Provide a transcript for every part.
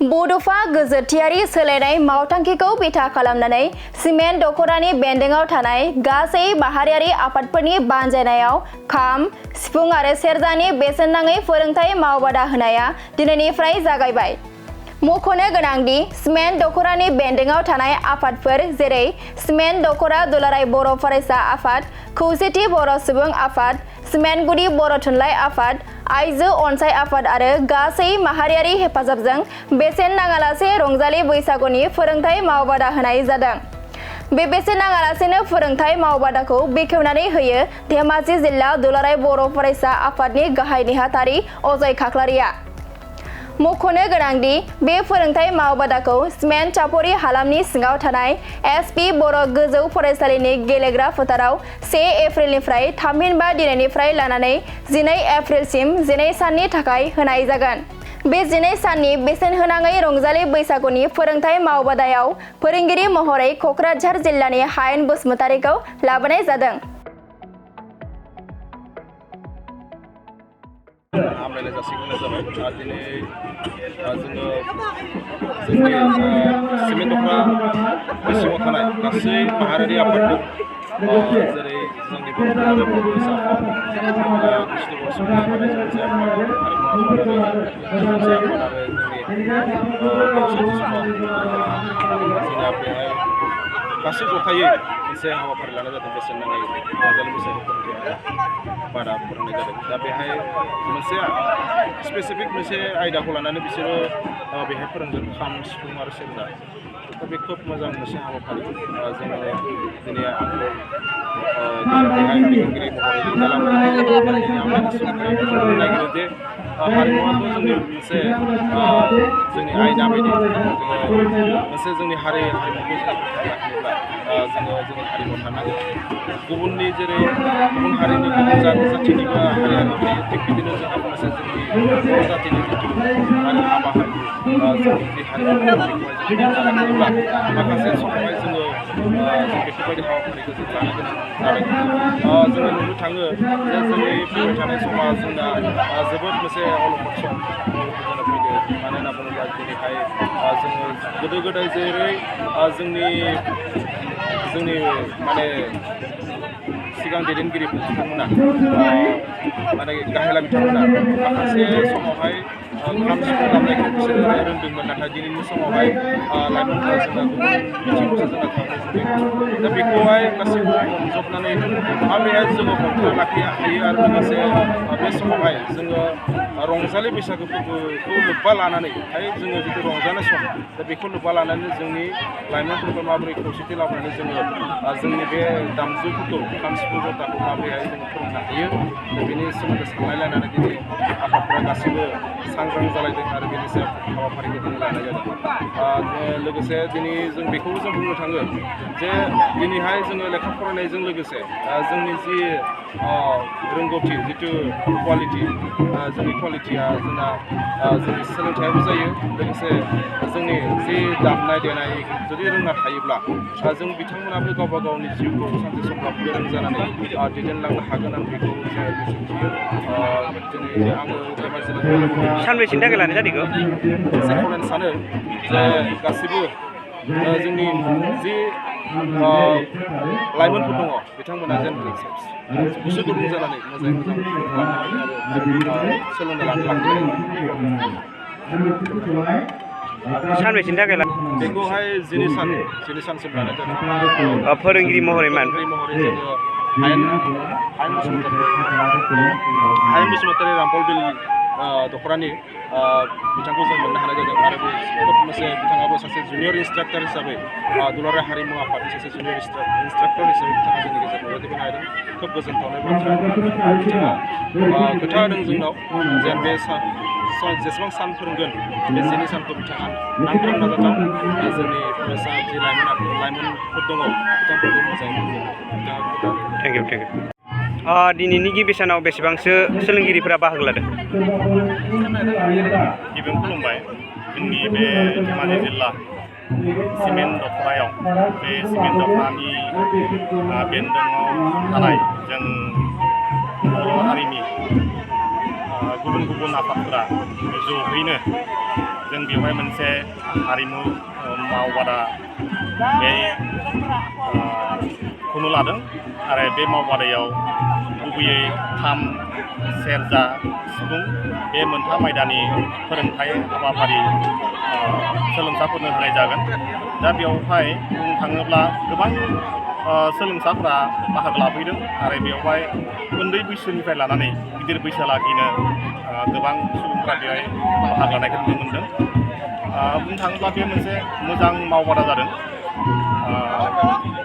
बड'फा गोजोरथियारि सोलायनाय मावथांखिखौ बिथा खालामनानै सिमेन्ट दख'रानि बेन्दोंआव थानाय गासै माहारियारि आफादफोरनि बानजायनायाव खाम, सिफुं आरो सेरजानि बेसेन नाङै फोरोंथाय मावबादा होनाया दिनैनिफ्राय जागायबाय। मख'नो गोनांदि सिमेन्ट दख'रानि बेन्दोंआव थानाय आफादफोर जेरै सिमेन्ट दख'रा दुलाराय बर' फरायसा आफाद, खौसेथि बर' सुबुं आफाद, सिमेन्ट गुदि बर' थुनलाइ आफाद, आइजो अनसाय आफाद आरो गासै माहारियारि हेफाजाबजों बेसेन नाङालासे रंजालि बैसागुनि फोरोंथाय मावबादा होनाय जादों। बे बेसेन नाङालासेनो फोरोंथाय मावबादाखौ बेखेवनानै होयो धेमाजि जिल्ला दुलाराय बर' फरायसा आफादनि गाहाय नेहाथारि अजय खाख्लारिया। मख'नो गोनांदि बे फोरोंथाय मावबादाखौ सिमेन्ट चापरि हालामनि सिङाव थानाय एसपि बर' गोजौ फरायसालिनि गेलेग्रा फोथाराव 1 एप्रिलनिफ्राय थामहिनबा दिनैनिफ्राय लानानै 12 एप्रिलसिम 12 साननि थाखाय होनाय जागोन। बे 12 साननि बेसेन होनाङै रंजालि बैसागुनि फोरोंथाय मावबादायाव फोरोंगिरि महरै क'क्राझार जिल्लानि हायेन बसुमतारिखौ लाबोनाय जादों। हामलायनाय जासिगोन जाबाय दिनै जोङो जोंनि सिमेन्ट दख'रा सिङाव थानाय गासै माहारियारि आफादफोर जेरै जोंनि बर' फरायसा आफाद, खौसेथि बर' सुबुं आफाद, आइजो आफाद, हारिमु आफाद आरो जोंनि खौसेथि जोंना बेहाय गासै जथायै मोनसे हाबाफारि लानाय जादों। बेसेन नाङै रंजालि बैसागु फोरोंथाय बादा फोरोंनाय जादों। दा बेहाय मोनसे स्पेसिफिक मोनसे आयदाखौ लानानै बिसोरो बेहाय फोरोंगोन खाम, सिफुं आरो सेरजा। दा बे खोब मोजां मोनसे हाबाफारि। जोङो दिनै आंखौ बेहाय बिगियानगिरि महरै नागिरो जे हारिमुवाथ' जोंनि मोनसे जोंनि आयदा बायदि मोनसे जोंनि हारिमुखौ लाखिनोब्ला जोङो जोंनि हारिमुआव थानांगोन। गुबुननि जेरै गुबुन हारिनि गुबुन जाथिनिबो हारियारि थिग बिदिनो जोंहा मोनसे जोंनि बर' जाथिनि जिथु हारि हाबा जोंनि जि हारिमु बेखौहाय जों लाखिनोब्ला माखासे समावहाय जोङो बेफोरबायदि हाबाफारिखौ जों लानो गोनां जादों। जोङो नुनो थाङो जे जोंनि फैबाय थानाय समा जोंना जोबोद मोनसे अलखद सम जाना फैदों। मानो होनना बुङोब्ला दिनैहाय जोङो गोदो गोदाय जेरै जोंनि माने सिगां दैदेनगिरि बिथांमोना माने गाहेला बिथांमोना माखासे समावहाय खाम सिफुं दामनायखौ बिसोरो रोंदोंमोन, नाथाय दिनैनि समावहाय लाइमोनफोरा जोंना गुबुन बिथिङावसो जोंना थांनाय। दा बेखौहाय गासैबो हमजबनानै माबोरैहाय जोङो हमथाना लाखिनो हायो आरो लोगोसे बे समावहाय जोङो रंजालि बैसागो फोरबोखौ लोब्बा लानानैहाय जोङो जिथु रंजानाय सम दा बेखौ लोब्बा लानानै जोंनि लाइमोनफोरखौ माबोरै खौसेथि लाबोनानै जोङो जोंनि बे दामजुफोरखौ खाम सिफुं जथाखौ माबोरैहाय जोङो फोरोंनो हायो दा बेनि सोमोन्दै सानलायलायनानै दिनै आफादफोरा गासैबो सांग्रां जालायदों आरो बेनि सायाव हाबाफारिखौ जोङो लानाय जादों। लोगोसे दिनै जों बेखौबो जों बुंनो थाङो जे दिनैहाय जोङो लेखा फरायनायजों लोगोसे जोंनि जि रोंगौथि जिथु कुवालिटि जोंनि कुवालिटिया जोंना जोंनि सोलोंथायाबो जायो। लोगोसे जोंनि जि दामनाय देनाय जुदि रोंना थायोब्ला जों बिथांमोनाबो गावबा गावनि जिउखौ सानसे समब्लाबो गोरों जानानै दैदेनलांनो हागोन आं बेखौ मिजिंथियो। दिनै आङो सानबैसेनि थाखाय लानाय जादों एसे खावलायनो सानो जे गासैबो जोंनि जि लाइमोनफोर दङ बिथांमोना जेन गोसो गुदुं जानानै मोजाङै मोजां आरो सोलोंना लाखिनो सानबैसेनि थाखाय बेखौहाय 12 सानसिम लानाय जादों। फोरोंगिरि महरै जोङो हायेन बसुमतारी रामपल बिल दख'रानि बिथांखौ जों मोननो हानाय जादों आरो बे खोब मोनसे बिथाङाबो सासे जुनियर इन्सट्राक्टर हिसाबै दुलाराय हारिमु आफादनि सासे जुनियर इन्सट्राक्टर हिसाबै बिथाङा जोंनि गेजेराव नुजाथिनो हादों। खोब गोजोनथावनाय बाथ्रा बिथाङा खोथा होदों जोंनाव जे बे जेसेबां सान फोरोंगोन बे 12 सानखौ बिथाङा नांथाब नाजाथाव जोंनि फरायसा जि लाइमोनफोर दङ बिथांमोनखौ मोजाङै थेंक इउ। दिनैनि गिबि सानाव बेसेबांसो सोलोंगिरिफोरा बाहागो लादों? गिबियावनो खुलुमबाय। जोंनि बे धेमाजि जिल्ला सिमेन्ट दख'रायाव बे सिमेन्ट दख'रानि बेन्दोङाव थानाय जों बर' हारिनि गुबुन गुबुन आफादफोरा ज'यैनो जों बेवहाय मोनसे हारिमु मावबादा बे खुनु लादों आरो बे मावबादायाव गुबैयै खाम सेरजा सिफुं बे मोनथाम आयदानि फोरोंथाइ हाबाफारि सोलोंसाफोरनो होनाय जागोन। दा बेवहाय बुंनो थाङोब्ला गोबां सोलोंसाफोरा बाहागो लाफैदों आरो बेवहाय उन्दै बैसोनिफ्राय लानानै गिदिर बैसोलागिनो गोबां सुबुंफ्रा बेवहाय बाहागो लानायखौ नुनो मोनदों। बुंनो थाङोब्ला बे मोनसे मोजां मावबादा जादों।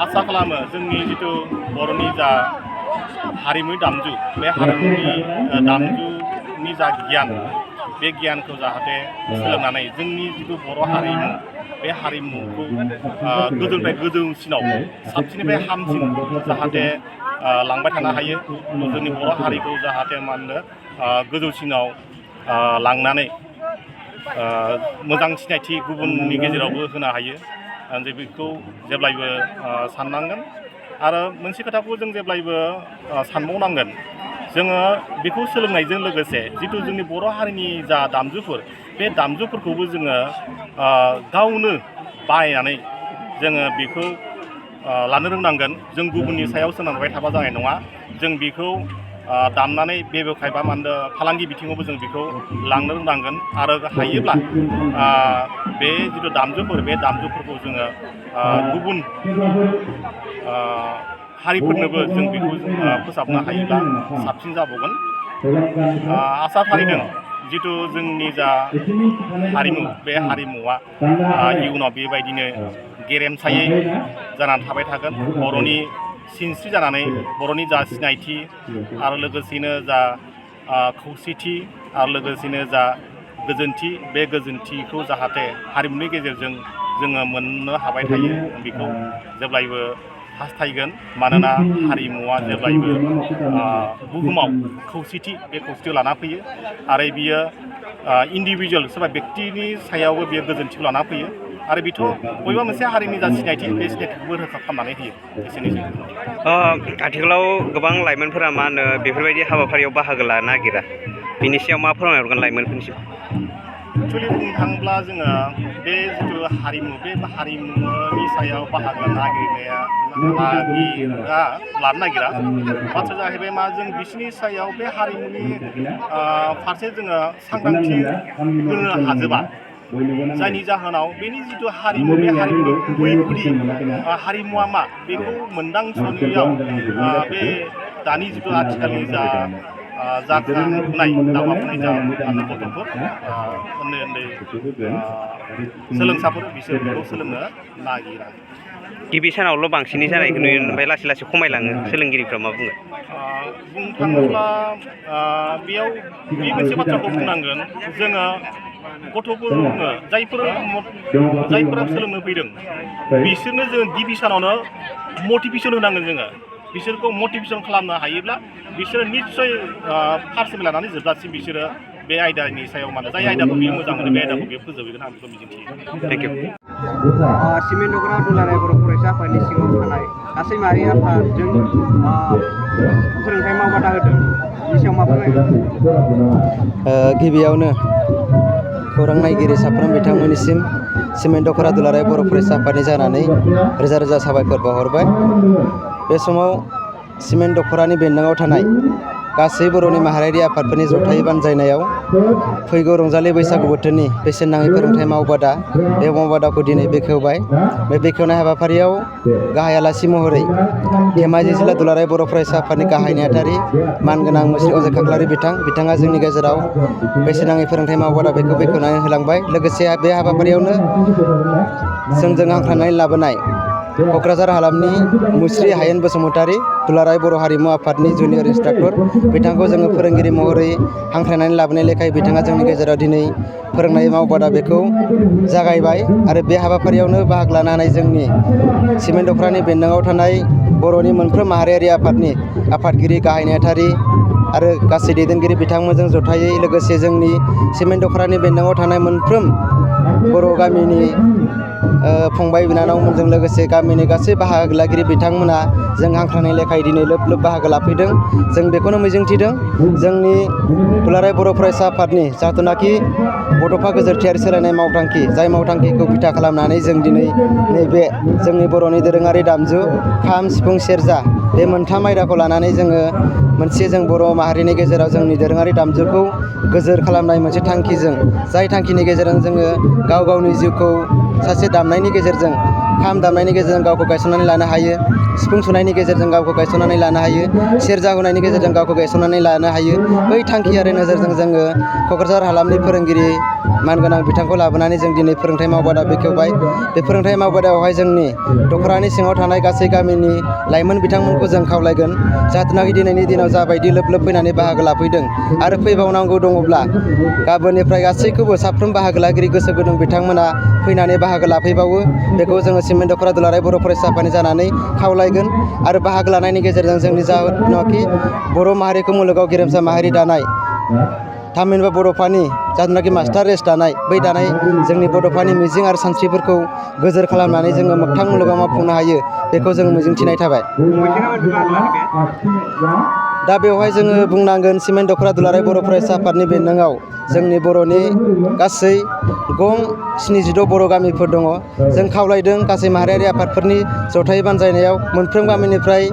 आसा खालामो जोंनि जिथु बर'नि जा हारिमु दामजु बे हारिमुनि दामजुनि जा गियान बे गियानखौ जाहाथे सोलोंनानै जोंनि जिथु बर' हारिमु बे हारिमुखौ गोजौनिफ्राय गोजौसिनाव साबसिननिफ्राय हामसिन जाहाथे लांबाय थानो हायो। जोंनि बर' हारिखौ जाहाथे मा होनो गोजौसिनाव लांनानै मोजां सिनायथि गुबुननि गेजेरावबो होनो हायो। जे बेखौ जेब्लायबो साननांगोन आरो मोनसे खोथाखौ जों जेब्लायबो सानबावनांगोन जोङो बेखौ सोलोंनायजों लोगोसे जिथु जोंनि बर' हारिनि जा दामजुफोर बे दामजुफोरखौबो जोङो गावनो बानायनानै जोङो बेखौ लानो रोंनांगोन। जों गुबुननि सायाव सोनारबाय थाबा जानाय नङा। जों बेखौ दामनानै बेबखाय बा मा होनो फालांगि बिथिङावबो जों बेखौ लांनो रोंनांगोन आरो हायोब्ला बे जिथु दामजुफोर बे दामजुफोरखौ जोङो गुबुन हारिफोरनोबो जों बेखौ फोसाबनो हायोब्ला साबसिन जाबावगोन। आसा फारिदों जिथु जोंनि जा हारिमु बे हारिमुवा इयुनाव बेबायदिनो गेरेमसायै जानानै थाबाय थागोन। बर'नि सिनस्रि जानानै बर'नि जा सिनायथि आरो लोगोसेनो जा खौसेथि आरो लोगोसेनो जा गोजोनथि बे गोजोनथिखौ जाहाथे हारिमुनि गेजेरजों जोङो मोननो हाबाय थायो बेखौ जेब्लायबो हास्थायगोन। मानोना हारिमुवा जेब्लायबो बुहुमाव खौसेथि बे खौसेथिखौ लाना फैयो आरो बियो इन्डिभिजुवेल सोरबा बेक्तिनि सायावबो बियो गोजोनथिखौ लाना फैयो आरो बेथ' बबेबा मोनसे हारिनि जा सिनायथि बे सिनायथिखौबो रोखा खालामनानै होयो। एसेनोसै। आथिखालाव गोबां लाइमोनफोरा मा होनो बेफोरबायदि हाबाफारियाव बाहागो लानो नागिरा। बिनि सायाव मा फोरमायहरगोन लाइमोनफोरनिसिम? एक्सुवेलि बुंनो थाङोब्ला जोङो बे जिथु हारिमु बे हारिमुनि सायाव बाहागो लानो नागिरा। बाथ्राया जाहैबाय मा जों बिसोरनि सायाव बे हारिमुनि फारसे जोङो सांग्रांथि होनो हाजोबा। जायनि जाहोनाव बेनि जिथु हारिमु बे हारिमुनि गुबै गुदि हारिमुवा मा बेखौ मोनदांस'नायाव बे दानि जिथु आथिखालनि जा जाखांफुनाय दावगाफुनाय जा गथ'फोर उन्दै उन्दै सोलोंसाफोर बिसोर बेखौ सोलोंनो नागिरा। गिबि सानावल' बांसिनै जानायखौ नुयो ओमफ्राय लासै लासै खमायलाङो। सोलोंगिरिफ्रा मा बुङो? बुंनो थाङोब्ला बेयाव बे मोनसे बाथ्राखौ बुंनांगोन जोङो गथ'फोरनो जायफोरा सोलोंनो फैदों बिसोरनो जों गिबि सानावनो मटिभेसन होनांगोन। जोङो बिसोरखौ मटिभेसन खालामनो हायोब्ला बिसोरो निस्सय फार्स्टनिफ्राय लानानै जोबजासिम बिसोरो बे आयदानि सायाव माने जाय आयदाखौ बियो मोजां मोनो बे आयदाखौ बियो फोजोबगोन आं बेखौ मिजिंथियो। Thank you. सिमेन्ट दख'र दुलाराय बर' फरायसा आफादनि सिङाव थानाय गासै माहारि आफादजों फोरोंथाइ मावबादा होदों। बिनि सायाव मा फोरमायगोन? गिबियावनो खौरां नायगिरि साफ्रोम बिथांमोननिसिम सिमेन्ट दख'र दुलाराय बर' फरायसा आफादनि जानानै रोजा रोजा साबायखर बावहरबाय। बे समाव सिमेन्ट दख'रानि बेन्दोङाव थानाय गासै बर'नि माहारियारि आफादफोरनि जथाय बानजायनायाव फैगौ रंजालि बैसागु बोथोरनि बेसेन नाङै फोरोंथाइ मावबादा बे मावबादाखौ दिनै बेखेवबाय। बे बेखेवनाय हाबाफारियाव गाहाय आलासि महरै धेमाजि जिल्ला दुलाराय बर' फरायसा आफादनि गाहाय नेहाथारि मानगोनां मुस्रि अजय खाख्लारि बिथाङा जोंनि गेजेराव बेसेन नाङै फोरोंथाइ मावबादा बेखौ बेखेवनानै होलांबाय। लोगोसे बे हाबाफारियावनो जोंजों हांख्रायनानै लाबोनाय क'क्राझार हालामनि मुस्रि हायेन बसुमतारी दुलाराय बर' हारिमु आफादनि जुनियर इन्सट्राक्टर बिथांखौ जोङो फोरोंगिरि महरै हांख्रायनानै लाबोनाय लेखायै बिथाङा जोंनि गेजेराव दिनै फोरोंनाय मावबादा बेखौ जागायबाय। आरो बे हाबाफारियावनो बाहागो लानो हानाय जोंनि सिमेन्ट दख'रानि बेन्दोङाव थानाय बर'नि मोनफ्रोम माहारियारि आफादनि आफादगिरि गाहाय नेहाथारि आरो गासै दैदेनगिरि बिथांमोनजों जथायै लोगोसे जोंनि सिमेन्ट दख'रानि बेन्दोङाव थानाय मोनफ्रोम बर' गामिनि फंबाय बिनानावमोनजों लोगोसे गामिनि गासै बाहागो लागिरि बिथांमोना जों हांख्रायनाय लेखायै दिनै लोब लोब बाहागो लाफैदों। जों बेखौनो मिजिंथिदों जोंनि दुलाराय बर' फरायसा आफादनि जाहाथुनाखि बड'फा गोजोरथियारि सोलायनाय मावथांखि जाय मावथांखिखौ बिथा खालामनानै जों दिनै नैबे जोंनि बर'नि दोरोङारि दामजु खाम सिफुं सेरजा बे मोनथाम आयदाखौ लानानै जोङो मोनसे जों बर' माहारिनि गेजेराव जोंनि दोरोङारि दामजुखौ गोजोर खालामनाय मोनसे थांखिजों जाय थांखिनि गेजेरजों जोङो गाव गावनि जिउखौ सासे दामनायनि गेजेरजों खाम दामनायनि गेजेरजों गावखौ गायसननानै लानो हायो सिफुं सुनायनि गेजेरजों गावखौ गायसननानै लानो हायो सेरजा हुनायनि गेजेरजों गावखौ गायसननानै लानो हायो बै थांखि आरो नोजोरजों जोङो क'क्राझार हालामनि फोरोंगिरि मानगोनां बिथांखौ लाबोनानै जों दिनै फोरोंथाइ मावबादा बेखेवबाय बे फोरोंथाइ मावबादायावहाय जोंनि दख'रानि सिङाव थानाय गासै गामिनि लाइमोन बिथांमोनखौ जों खावलायगोन जाहाथे दिनैनि दिनाव जाबायदि लोब लोब फैनानै बाहागो लाफैदों आरो फैबावनांगौ दङब्ला गाबोननिफ्राय गासैखौबो साफ्रोम बाहागो लागिरि गोसो गुदुं बिथांमोना फैनानै बाहागो लाफैबावो बेखौ जोङो सिमेन्ट दख'रा दुलाराय बर' फरायसा आफादनि जानानै खावलायगोन आरो बाहागो लानायनि गेजेरजों जोंनि जाहोनाखि बर' माहारिखौ मुलुगाव गेरेमसा माहारि दानाय थामहिनबा बड'फानि जाथुनाखि मास्टार रेस दानाय बै दानाय जोंनि बड'फानि मिजिं आरो सानस्रिफोरखौ गोजोर खालामनानै जोङो मोगथां मुलुगाव मावफुंनो हायो बेखौ जों मिजिंथिनाय थाबाय दा बेवहाय जोङो बुंनांगोन सिमेन्ट दख'रा दुलाराय बर' फरायसा आफादनि बेन्दोंआव जोंनि बर'नि गासै गं 76 बर' गामिफोर दङ जों खावलायदों गासै माहारियारि आफादफोरनि जथाय बानजायनायाव मोनफ्रोम गामिनिफ्राय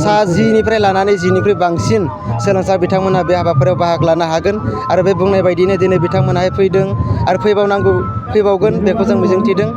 सा 10निफ्राय लानानै 10निख्रुइ बांसिन सोलोंसा बिथांमोनहा बे हाबाफारियाव बाहागो लानो हागोन आरो बे बुंनाय बायदियैनो दिनै बिथांमोनहा फैदों आरो फैबावगोन बेखौ जों मिजिंथिदों